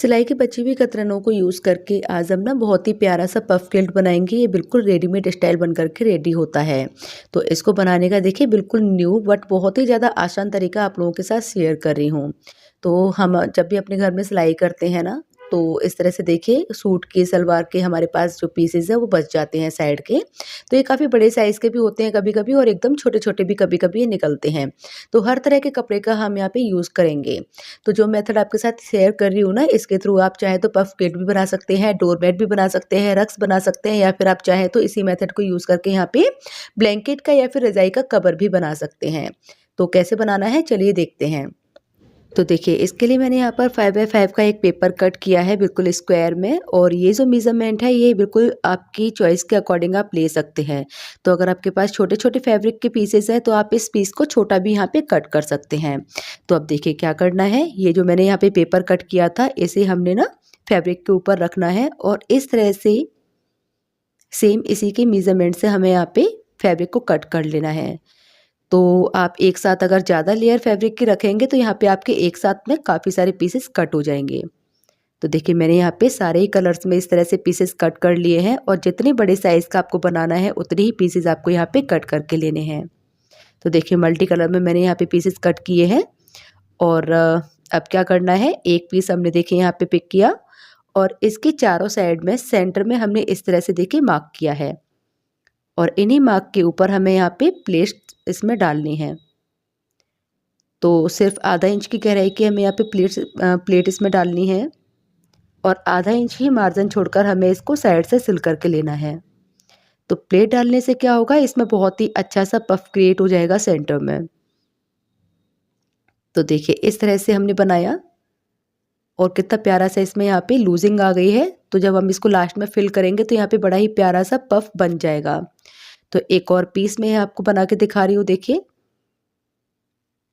सिलाई की बची हुई कतरनों को यूज़ करके आज हम ना बहुत ही प्यारा सा पफ किल्ट बनाएंगे। ये बिल्कुल रेडीमेड स्टाइल बन करके रेडी होता है। तो इसको बनाने का देखिए बिल्कुल न्यू बट बहुत ही ज़्यादा आसान तरीका आप लोगों के साथ शेयर कर रही हूँ। तो हम जब भी अपने घर में सिलाई करते हैं ना, तो इस तरह से देखिए सूट के सलवार के हमारे पास जो पीसेज है वो बच जाते हैं साइड के। तो ये काफ़ी बड़े साइज़ के भी होते हैं कभी कभी, और एकदम छोटे छोटे भी कभी कभी ये निकलते हैं। तो हर तरह के कपड़े का हम यहाँ पे यूज़ करेंगे। तो जो मेथड आपके साथ शेयर कर रही हूँ ना, इसके थ्रू आप चाहे तो पफ किट भी बना सकते हैं, डोरमेट भी बना सकते हैं, रग्स बना सकते हैं, या फिर आप चाहे तो इसी मेथड को यूज़ करके यहाँ पे ब्लैंकेट का या फिर रज़ाई का कवर भी बना सकते हैं। तो कैसे बनाना है चलिए देखते हैं। तो देखिए इसके लिए मैंने यहाँ पर 5x5 का एक पेपर कट किया है बिल्कुल स्क्वायर में, और ये जो मेज़रमेंट है ये बिल्कुल आपकी चॉइस के अकॉर्डिंग आप ले सकते हैं। तो अगर आपके पास छोटे छोटे फैब्रिक के पीसेस हैं तो आप इस पीस को छोटा भी यहाँ पे कट कर सकते हैं। तो अब देखिए क्या करना है, ये जो मैंने यहाँ पे पेपर कट किया था इसे हमने ना फैब्रिक के ऊपर रखना है, और इस तरह से सेम इसी के मेज़रमेंट से हमें यहाँ पे फैब्रिक को कट कर लेना है। तो आप एक साथ अगर ज़्यादा लेयर फैब्रिक की रखेंगे तो यहाँ पे आपके एक साथ में काफ़ी सारे पीसेस कट हो जाएंगे। तो देखिए मैंने यहाँ पे सारे ही कलर्स में इस तरह से पीसेस कट कर लिए हैं, और जितने बड़े साइज़ का आपको बनाना है उतने ही पीसेस आपको यहाँ पे कट करके लेने हैं। तो देखिए मल्टी कलर में मैंने यहाँ पे पीसेस कट किए हैं, और अब क्या करना है, एक पीस हमने देखिए यहाँ पे पिक किया, और इसके चारों साइड में सेंटर में हमने इस तरह से देखिए मार्क किया है, और इन्हीं मार्क के ऊपर हमें यहाँ पे प्लेट इसमें डालनी है। तो सिर्फ आधा इंच की गहराई की हमें यहाँ पे प्लेट इसमें डालनी है, और आधा इंच ही मार्जिन छोड़कर हमें इसको साइड से सिल करके लेना है। तो प्लेट डालने से क्या होगा, इसमें बहुत ही अच्छा सा पफ क्रिएट हो जाएगा सेंटर में। तो देखिए इस तरह से हमने बनाया, और कितना प्यारा सा इसमें यहाँ पे लूजिंग आ गई है। तो जब हम इसको लास्ट में फिल करेंगे तो यहाँ पे बड़ा ही प्यारा सा पफ बन जाएगा। तो एक और पीस मैं आपको बना के दिखा रही हूँ। देखिए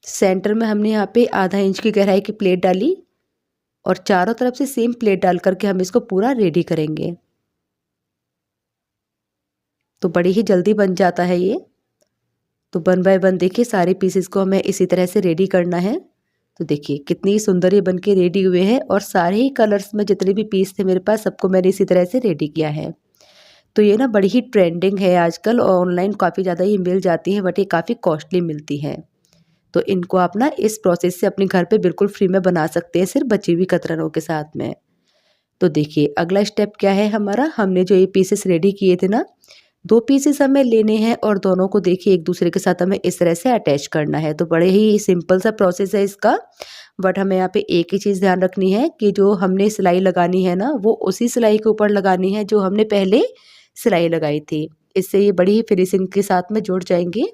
सेंटर में हमने यहाँ पे आधा इंच की गहराई की प्लेट डाली, और चारों तरफ से सेम प्लेट डाल करके हम इसको पूरा रेडी करेंगे। तो बड़ी ही जल्दी बन जाता है ये। तो 1 बाय 1 देखिए सारे पीसेस को हमें इसी तरह से रेडी करना है। तो देखिए कितनी सुंदर ये बन के रेडी हुए हैं, और सारे ही कलर्स में जितने भी पीस थे मेरे पास सबको मैंने इसी तरह से रेडी किया है। तो ये ना बड़ी ही ट्रेंडिंग है आजकल, और ऑनलाइन काफ़ी ज़्यादा ये मिल जाती है, बट ये काफ़ी कॉस्टली मिलती हैं। तो इनको आप ना इस प्रोसेस से अपने घर पे बिल्कुल फ्री में बना सकते हैं, सिर्फ बची हुई कतरनों के साथ में। तो देखिए अगला स्टेप क्या है हमारा, हमने जो ये पीसेस रेडी किए थे ना, 2 पीसेस हमें लेने हैं, और दोनों को देखिए एक दूसरे के साथ हमें इस तरह से अटैच करना है। तो बड़े ही सिंपल सा प्रोसेस है इसका, बट हमें यहाँ पे एक ही चीज़ ध्यान रखनी है कि जो हमने सिलाई लगानी है ना, वो उसी सिलाई के ऊपर लगानी है जो हमने पहले सिलाई लगाई थी। इससे ये बड़ी ही फिनिशिंग के साथ में जुड़ जाएंगे।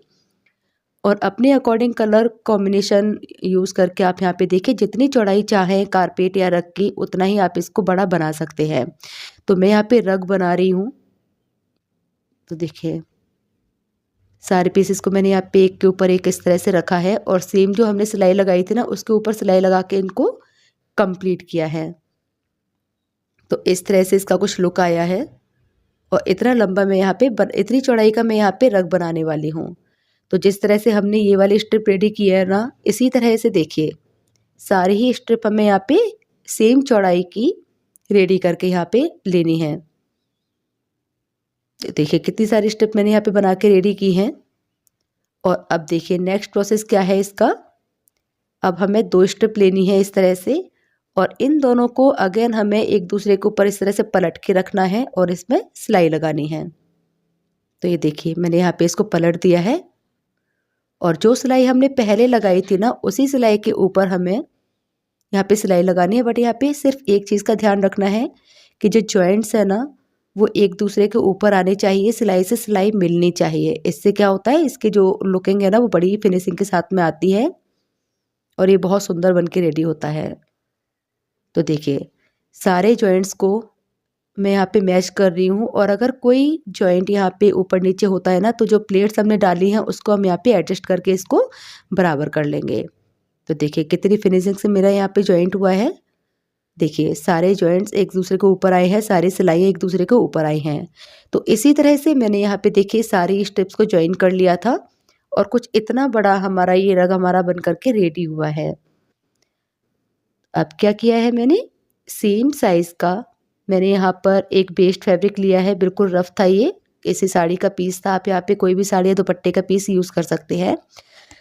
और अपने अकॉर्डिंग कलर कॉम्बिनेशन यूज़ करके आप यहाँ पे देखिए जितनी चौड़ाई चाहें कारपेट या रग की, उतना ही आप इसको बड़ा बना सकते हैं। तो मैं यहाँ पे रग बना रही हूँ। तो देखिए सारे पीसेस को मैंने यहाँ पे एक के ऊपर एक इस तरह से रखा है, और सेम जो हमने सिलाई लगाई थी ना उसके ऊपर सिलाई लगा के इनको कंप्लीट किया है। तो इस तरह से इसका कुछ लुक आया है, और इतना लंबा मैं यहाँ पे इतनी चौड़ाई का मैं यहाँ पे रग बनाने वाली हूँ। तो जिस तरह से हमने ये वाली स्ट्रिप रेडी की है ना, इसी तरह से देखिए सारी ही स्ट्रिप हमें यहाँ पे सेम चौड़ाई की रेडी करके यहाँ पे लेनी है। देखिए कितनी सारी स्ट्रिप मैंने यहाँ पे बना के रेडी की हैं। और अब देखिए नेक्स्ट प्रोसेस क्या है इसका, अब हमें 2 स्ट्रिप लेनी है इस तरह से, और इन दोनों को अगेन हमें एक दूसरे के ऊपर इस तरह से पलट के रखना है, और इसमें सिलाई लगानी है। तो ये देखिए मैंने यहाँ पे इसको पलट दिया है, और जो सिलाई हमने पहले लगाई थी ना उसी सिलाई के ऊपर हमें यहाँ पे सिलाई लगानी है। बट यहाँ पे सिर्फ एक चीज़ का ध्यान रखना है कि जो जॉइंट्स है ना वो एक दूसरे के ऊपर आने चाहिए, सिलाई से सिलाई मिलनी चाहिए। इससे क्या होता है, इसकी जो लुकिंग है ना वो बड़ी फिनिशिंग के साथ में आती है, और ये बहुत सुंदर बन के रेडी होता है। तो देखिए सारे जॉइंट्स को मैं यहाँ पे मैच कर रही हूँ, और अगर कोई जॉइंट यहाँ पे ऊपर नीचे होता है ना तो जो प्लेट्स हमने डाली हैं उसको हम यहाँ पे एडजस्ट करके इसको बराबर कर लेंगे। तो देखिए कितनी फिनिशिंग से मेरा यहाँ पे जॉइंट हुआ है। देखिए सारे जॉइंट्स एक दूसरे के ऊपर आए हैं, सारी सिलाइयाँ एक दूसरे के ऊपर आई हैं। तो इसी तरह से मैंने यहाँ पे देखिए सारी स्टेप्स को ज्वाइन कर लिया था, और कुछ इतना बड़ा हमारा ये रग हमारा बन करके रेडी हुआ है। अब क्या किया है मैंने, सेम साइज़ का मैंने यहाँ पर एक वेस्ट फैब्रिक लिया है, बिल्कुल रफ़ था ये, किसी साड़ी का पीस था, आप यहाँ पे कोई भी साड़ी या दुपट्टे का पीस यूज़ कर सकते हैं।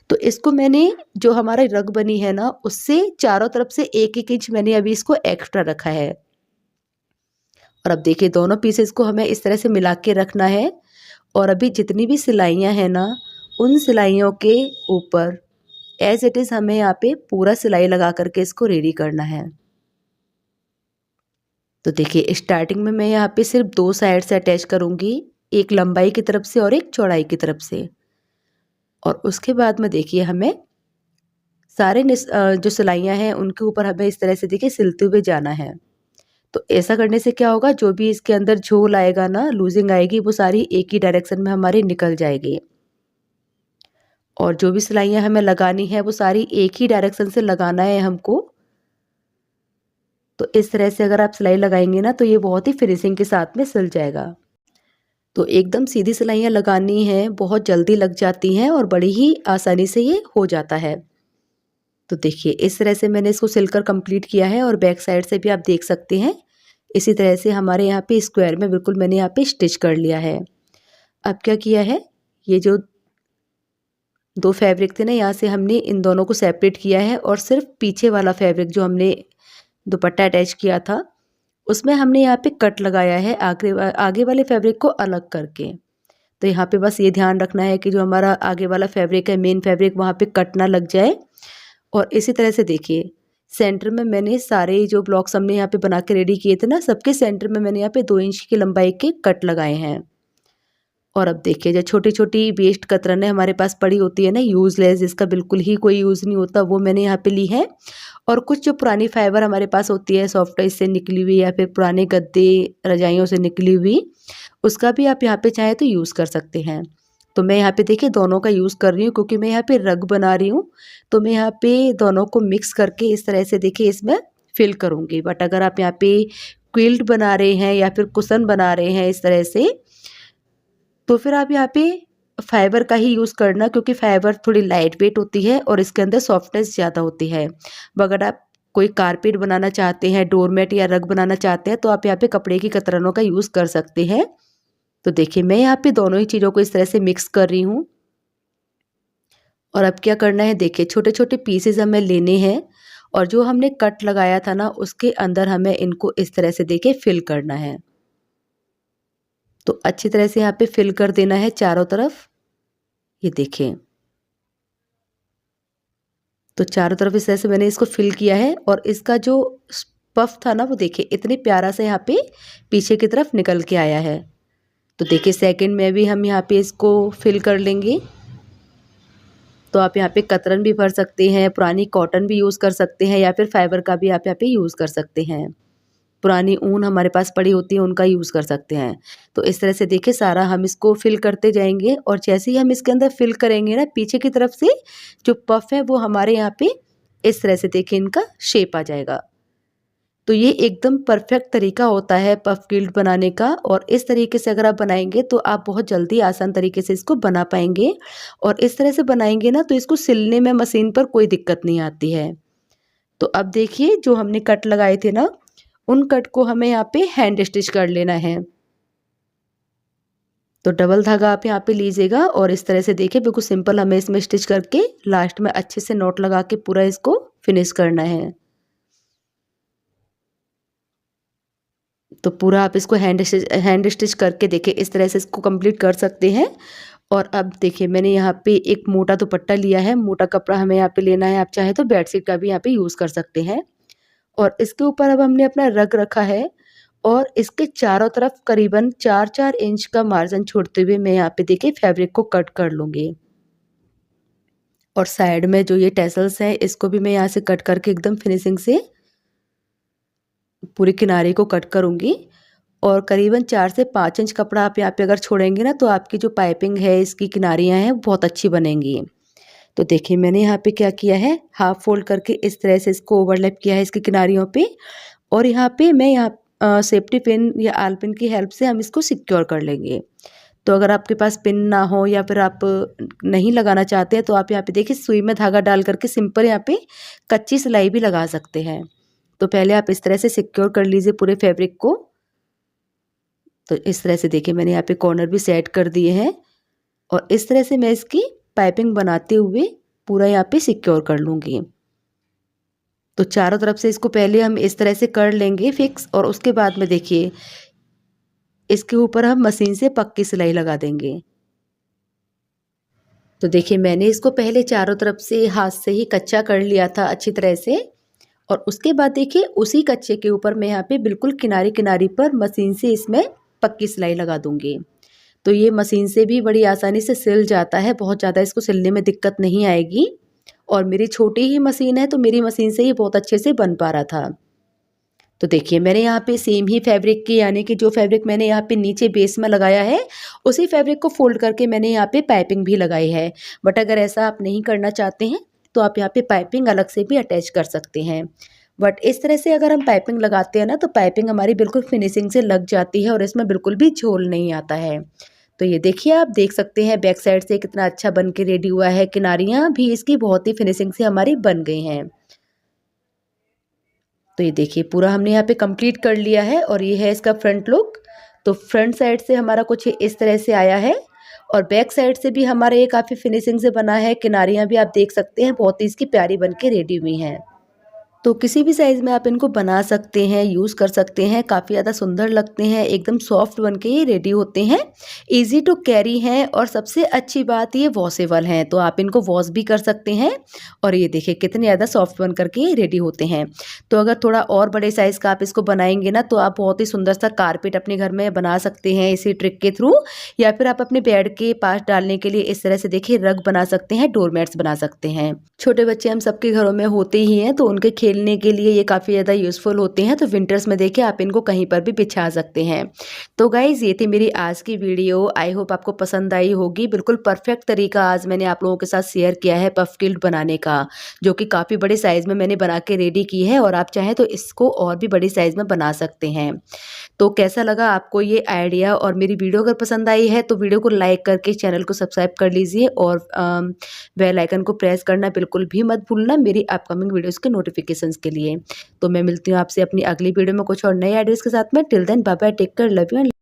तो इसको मैंने जो हमारा रग बनी है ना, उससे चारों तरफ से 1-1 इंच मैंने अभी इसको एक्स्ट्रा रखा है। और अब देखिए दोनों पीसेस को हमें इस तरह से मिला के रखना है और अभी जितनी भी सिलाइयाँ हैं ना, उन सिलाइयों के ऊपर एज़ इट इज़ हमें यहाँ पे पूरा सिलाई लगा कर के इसको रेडी करना है। तो देखिए स्टार्टिंग में मैं यहाँ पे सिर्फ 2 साइड से अटैच करूँगी, एक लंबाई की तरफ से और एक चौड़ाई की तरफ से। और उसके बाद में देखिए हमें सारे जो सिलाइयाँ हैं उनके ऊपर हमें इस तरह से देखिए सिलते हुए जाना है। तो ऐसा करने से क्या होगा, जो भी इसके अंदर झोल आएगा ना, लूजिंग आएगी, वो सारी एक ही डायरेक्शन में हमारी निकल जाएगी। और जो भी सिलाइयाँ हमें लगानी है वो सारी एक ही डायरेक्शन से लगाना है हमको। तो इस तरह से अगर आप सिलाई लगाएंगे ना तो ये बहुत ही फिनिशिंग के साथ में सिल जाएगा। तो एकदम सीधी सिलाइयाँ लगानी है, बहुत जल्दी लग जाती हैं और बड़ी ही आसानी से ये हो जाता है। तो देखिए इस तरह से मैंने इसको सिलकर कंप्लीट किया है और बैक साइड से भी आप देख सकते हैं इसी तरह से हमारे यहाँ पे स्क्वायर में बिल्कुल मैंने यहाँ पे स्टिच कर लिया है। अब क्या किया है, ये जो 2 फैब्रिक थे ना, यहाँ से हमने इन दोनों को सेपरेट किया है और सिर्फ पीछे वाला फैब्रिक जो हमने दुपट्टा अटैच किया था उसमें हमने यहाँ पे कट लगाया है आगे वाले फैब्रिक को अलग करके। तो यहाँ पे बस ये ध्यान रखना है कि जो हमारा आगे वाला फैब्रिक है, मेन फैब्रिक, वहाँ पे कट ना लग जाए। और इसी तरह से देखिए सेंटर में मैंने सारे जो ब्लॉक्स हमने यहाँ पे बना के रेडी किए थे ना, सबके सेंटर में मैंने यहाँ पे 2 इंच की लंबाई के कट लगाए हैं। और अब देखिए जो छोटी-छोटी वेस्ट कतरनें हमारे पास पड़ी होती है ना, यूज़लेस, जिसका बिल्कुल ही कोई यूज़ नहीं होता, वो मैंने यहाँ पे ली है। और कुछ जो पुरानी फाइबर हमारे पास होती है सॉफ्ट टॉयज से निकली हुई या फिर पुराने गद्दे रजाइयों से निकली हुई, उसका भी आप यहाँ पे चाहें तो यूज़ कर सकते हैं। तो मैं यहाँ पे देखिए दोनों का यूज़ कर रही हूँ क्योंकि मैं यहाँ पे रग बना रही हूँ। तो मैं यहाँ पे दोनों को मिक्स करके इस तरह से देखिए इसमें फिल करूँगी। बट अगर आप यहाँ पे क्विल्ट बना रहे हैं या फिर कुशन बना रहे हैं इस तरह से, तो फिर आप यहाँ पे फाइबर का ही यूज़ करना क्योंकि फाइबर थोड़ी लाइट वेट होती है और इसके अंदर सॉफ्टनेस ज़्यादा होती है। अगर आप कोई कारपेट बनाना चाहते हैं, डोरमेट या रग बनाना चाहते हैं, तो आप यहाँ पे कपड़े की कतरनों का यूज़ कर सकते हैं। तो देखिए मैं यहाँ पे दोनों ही चीज़ों को इस तरह से मिक्स कर रही हूँ। और अब क्या करना है, देखिए छोटे-छोटे पीसेज़ हमें लेने हैं और जो हमने कट लगाया था ना, उसके अंदर हमें इनको इस तरह से देखिए फिल करना है। तो अच्छी तरह से यहाँ पे फिल कर देना है चारों तरफ। ये देखिए, तो चारों तरफ इस तरह से मैंने इसको फिल किया है और इसका जो पफ था ना, वो देखिए इतने प्यारा सा यहाँ पे पीछे की तरफ निकल के आया है। तो देखिए सेकंड में भी हम यहाँ पे इसको फिल कर लेंगे। तो आप यहाँ पे कतरन भी भर सकते हैं, पुरानी कॉटन भी यूज़ कर सकते हैं या फिर फाइबर का भी आप यहाँ पे यूज़ कर सकते हैं। पुरानी ऊन हमारे पास पड़ी होती है, उनका यूज़ कर सकते हैं। तो इस तरह से देखिए सारा हम इसको फिल करते जाएँगे और जैसे ही हम इसके अंदर फिल करेंगे ना, पीछे की तरफ से जो पफ है वो हमारे यहाँ पे इस तरह से देखिए इनका शेप आ जाएगा। तो ये एकदम परफेक्ट तरीका होता है पफ गिल्ट बनाने का और इस तरीके से अगर आप बनाएँगे तो आप बहुत जल्दी आसान तरीके से इसको बना पाएँगे। और इस तरह से बनाएँगे ना तो इसको सिलने में मशीन पर कोई दिक्कत नहीं आती है। तो अब देखिए जो हमने कट लगाए थे ना, उन कट को हमें यहाँ पे हैंड स्टिच कर लेना है। तो डबल धागा आप यहाँ पे लीजिएगा और इस तरह से देखिए बिल्कुल सिंपल हमें इसमें स्टिच करके लास्ट में अच्छे से नॉट लगा के पूरा इसको फिनिश करना है। तो पूरा आप इसको हैंड स्टिच करके देखिए इस तरह से इसको कंप्लीट कर सकते हैं। और अब देखिए मैंने यहाँ पे एक मोटा दुपट्टा लिया है, मोटा कपड़ा हमें यहाँ पे लेना है, आप चाहे तो बेडशीट का भी यहाँ पे यूज़ कर सकते हैं। और इसके ऊपर अब हमने अपना रग रखा है और इसके चारों तरफ करीबन 4-4 इंच का मार्जिन छोड़ते हुए मैं यहाँ पे देखिए फैब्रिक को कट कर लूँगी। और साइड में जो ये टैसल्स हैं इसको भी मैं यहाँ से कट करके एकदम फिनिशिंग से पूरे किनारे को कट करूँगी। और करीबन 4 से 5 इंच कपड़ा आप यहाँ पे अगर छोड़ेंगे ना तो आपकी जो पाइपिंग है, इसकी किनारियाँ हैं, बहुत अच्छी बनेंगी। तो देखिए मैंने यहाँ पे क्या किया है, हाफ फोल्ड करके इस तरह से इसको ओवरलैप किया है इसकी किनारियों पे। और यहाँ पे मैं सेफ्टी पिन या आल पिन की हेल्प से हम इसको सिक्योर कर लेंगे। तो अगर आपके पास पिन ना हो या फिर आप नहीं लगाना चाहते हैं तो आप यहाँ पे देखिए सुई में धागा डाल करके सिंपल यहाँ पे कच्ची सिलाई भी लगा सकते हैं। तो पहले आप इस तरह से सिक्योर कर लीजिए पूरे फैब्रिक को। तो इस तरह से देखिए मैंने यहाँ पे कॉर्नर भी सेट कर दिए हैं और इस तरह से मैं इसकी पाइपिंग बनाते हुए पूरा यहाँ पे सिक्योर कर लूँगी। तो चारों तरफ से इसको पहले हम इस तरह से कर लेंगे फिक्स और उसके बाद में देखिए इसके ऊपर हम मशीन से पक्की सिलाई लगा देंगे। तो देखिए मैंने इसको पहले चारों तरफ से हाथ से ही कच्चा कर लिया था अच्छी तरह से और उसके बाद देखिए उसी कच्चे के ऊपर मैं यहाँ पे बिल्कुल किनारी किनारी पर मशीन से इसमें पक्की सिलाई लगा दूंगी। तो ये मशीन से भी बड़ी आसानी से सिल जाता है, बहुत ज़्यादा इसको सिलने में दिक्कत नहीं आएगी। और मेरी छोटी ही मशीन है तो मेरी मशीन से ही बहुत अच्छे से बन पा रहा था। तो देखिए मैंने यहाँ पे सेम ही फैब्रिक की यानी कि जो फैब्रिक मैंने यहाँ पे नीचे बेस में लगाया है उसी फैब्रिक को फोल्ड करके मैंने यहाँ पे पाइपिंग भी लगाई है। बट अगर ऐसा आप नहीं करना चाहते हैं तो आप यहाँ पे पाइपिंग अलग से भी अटैच कर सकते हैं। बट इस तरह से अगर हम पाइपिंग लगाते हैं ना तो पाइपिंग हमारी बिल्कुल फिनिशिंग से लग जाती है और इसमें बिल्कुल भी झोल नहीं आता है। तो ये देखिए आप देख सकते हैं बैक साइड से कितना अच्छा बन के रेडी हुआ है, किनारियाँ भी इसकी बहुत ही फिनिशिंग से हमारी बन गई हैं। तो ये देखिए पूरा हमने यहाँ पे कंप्लीट कर लिया है और ये है इसका फ्रंट लुक। तो फ्रंट साइड से हमारा कुछ इस तरह से आया है और बैक साइड से भी हमारा ये काफ़ी फिनिशिंग से बना है। किनारियाँ भी आप देख सकते हैं बहुत ही इसकी प्यारी बन के रेडी हुई हैं। तो किसी भी साइज़ में आप इनको बना सकते हैं, यूज़ कर सकते हैं, काफ़ी ज़्यादा सुंदर लगते हैं, एकदम सॉफ्ट बन के ये रेडी होते हैं, ईज़ी टू कैरी हैं और सबसे अच्छी बात ये वॉशेबल हैं। तो आप इनको वॉश भी कर सकते हैं और ये देखिए कितने ज़्यादा सॉफ्ट बन करके ये रेडी होते हैं। तो अगर थोड़ा और बड़े साइज़ का आप इसको बनाएंगे ना तो आप बहुत ही सुंदर सा कारपेट अपने घर में बना सकते हैं इसी ट्रिक के थ्रू, या फिर आप अपने बेड के पास डालने के लिए इस तरह से देखिए रग बना सकते हैं, डोरमैट्स बना सकते हैं। छोटे बच्चे हम सबके घरों में होते ही हैं तो उनके खेलने के लिए ये काफ़ी ज़्यादा यूज़फुल होते हैं। तो विंटर्स में देखिए आप इनको कहीं पर भी बिछा सकते हैं। तो गाइज़ ये थी मेरी आज की वीडियो, आई होप आपको पसंद आई होगी। बिल्कुल परफेक्ट तरीका आज मैंने आप लोगों के साथ शेयर किया है पफ किल्ट बनाने का, जो कि काफ़ी बड़े साइज़ में मैंने बना के रेडी की है और आप चाहें तो इसको और भी बड़ी साइज़ में बना सकते हैं। तो कैसा लगा आपको ये आइडिया और मेरी वीडियो अगर पसंद आई है तो वीडियो को लाइक करके चैनल को सब्सक्राइब कर लीजिए और बेल आइकन को प्रेस करना बिल्कुल भी मत भूलना मेरी अपकमिंग वीडियोस के नोटिफिकेशंस के लिए। तो मैं मिलती हूँ आपसे अपनी अगली वीडियो में कुछ और नए आइडियाज़ के साथ में। Till then bye bye, take care, love you.